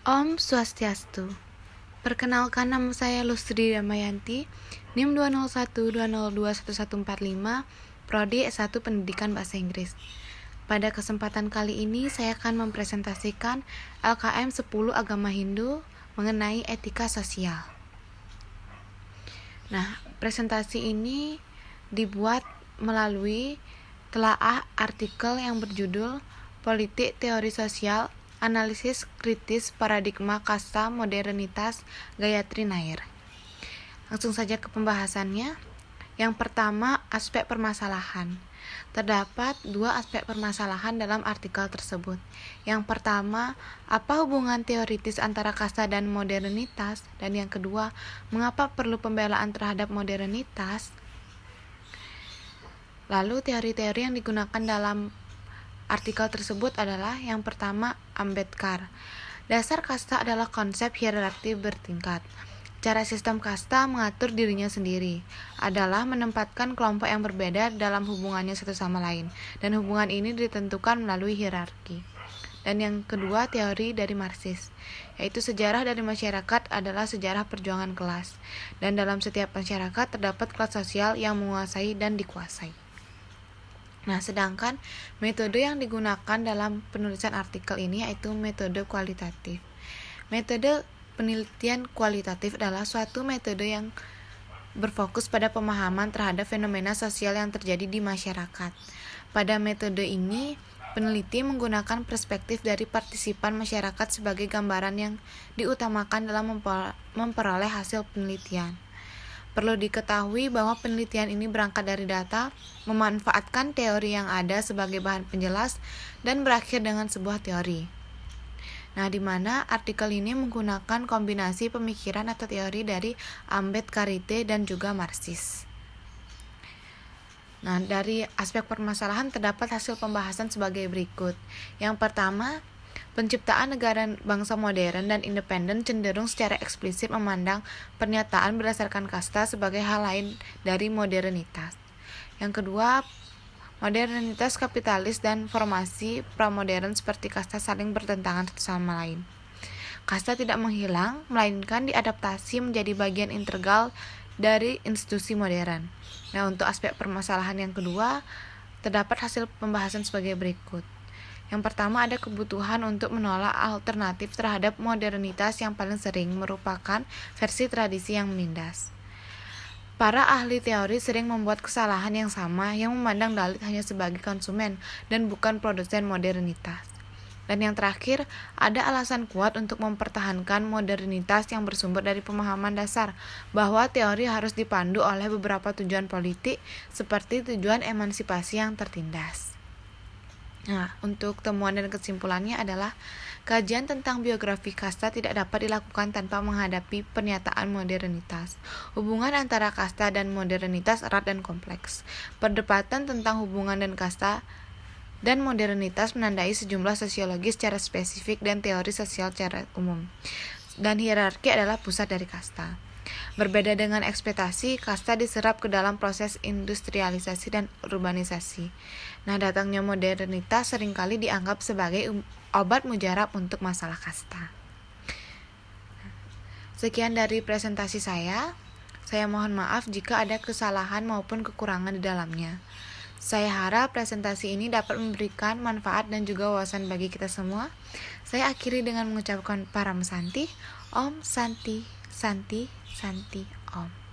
Om Swastiastu. Perkenalkan, nama saya Lustri Damayanti, NIM 20120211145, Prodi S1 Pendidikan Bahasa Inggris. Pada kesempatan kali ini saya akan mempresentasikan LKM 10 Agama Hindu mengenai etika sosial. Nah, presentasi ini dibuat melalui telaah artikel yang berjudul Politik Teori Sosial, Analisis Kritis Paradigma Kasta Modernitas Gayatri Nair. Langsung saja ke pembahasannya. Yang pertama, aspek permasalahan. Terdapat dua aspek permasalahan dalam artikel tersebut. Yang pertama, apa hubungan teoritis antara kasta dan modernitas? Dan yang kedua, mengapa perlu pembelaan terhadap modernitas? Lalu teori-teori yang digunakan dalam artikel tersebut adalah yang pertama, Ambedkar. Dasar kasta adalah konsep hierarki bertingkat. Cara sistem kasta mengatur dirinya sendiri adalah menempatkan kelompok yang berbeda dalam hubungannya satu sama lain, dan hubungan ini ditentukan melalui hierarki. Dan yang kedua, teori dari Marxis, yaitu sejarah dari masyarakat adalah sejarah perjuangan kelas, dan dalam setiap masyarakat terdapat kelas sosial yang menguasai dan dikuasai. Nah, sedangkan metode yang digunakan dalam penulisan artikel ini yaitu metode kualitatif. Metode penelitian kualitatif adalah suatu metode yang berfokus pada pemahaman terhadap fenomena sosial yang terjadi di masyarakat. Pada metode ini, peneliti menggunakan perspektif dari partisipan masyarakat sebagai gambaran yang diutamakan dalam memperoleh hasil penelitian. Perlu diketahui bahwa penelitian ini berangkat dari data, memanfaatkan teori yang ada sebagai bahan penjelas, dan berakhir dengan sebuah teori. Nah, di mana artikel ini menggunakan kombinasi pemikiran atau teori dari Ambedkarite dan juga Marxis. Nah, dari aspek permasalahan terdapat hasil pembahasan sebagai berikut. Yang pertama, penciptaan negara bangsa modern dan independen cenderung secara eksplisit memandang pernyataan berdasarkan kasta sebagai hal lain dari modernitas. Yang kedua, modernitas kapitalis dan formasi pramodern seperti kasta saling bertentangan satu sama lain. Kasta tidak menghilang, melainkan diadaptasi menjadi bagian integral dari institusi modern. Nah, untuk aspek permasalahan yang kedua, terdapat hasil pembahasan sebagai berikut. Yang pertama, ada kebutuhan untuk menolak alternatif terhadap modernitas yang paling sering merupakan versi tradisi yang menindas. Para ahli teori sering membuat kesalahan yang sama, yang memandang Dalit hanya sebagai konsumen dan bukan produsen modernitas. Dan yang terakhir, ada alasan kuat untuk mempertahankan modernitas yang bersumber dari pemahaman dasar bahwa teori harus dipandu oleh beberapa tujuan politik seperti tujuan emansipasi yang tertindas. Nah, untuk temuan dan kesimpulannya adalah kajian tentang biografi kasta tidak dapat dilakukan tanpa menghadapi pernyataan modernitas. Hubungan antara kasta dan modernitas erat dan kompleks. Perdebatan tentang hubungan dan kasta dan modernitas menandai sejumlah sosiologi secara spesifik dan teori sosial secara umum. Dan hierarki adalah pusat dari kasta. Berbeda dengan ekspektasi, kasta diserap ke dalam proses industrialisasi dan urbanisasi. Nah, datangnya modernitas seringkali dianggap sebagai obat mujarab untuk masalah kasta. Sekian dari presentasi saya. Saya mohon maaf jika ada kesalahan maupun kekurangan di dalamnya. Saya harap presentasi ini dapat memberikan manfaat dan juga wawasan bagi kita semua. Saya akhiri dengan mengucapkan Param Santi, Om Santi, Santi, Santi, Om.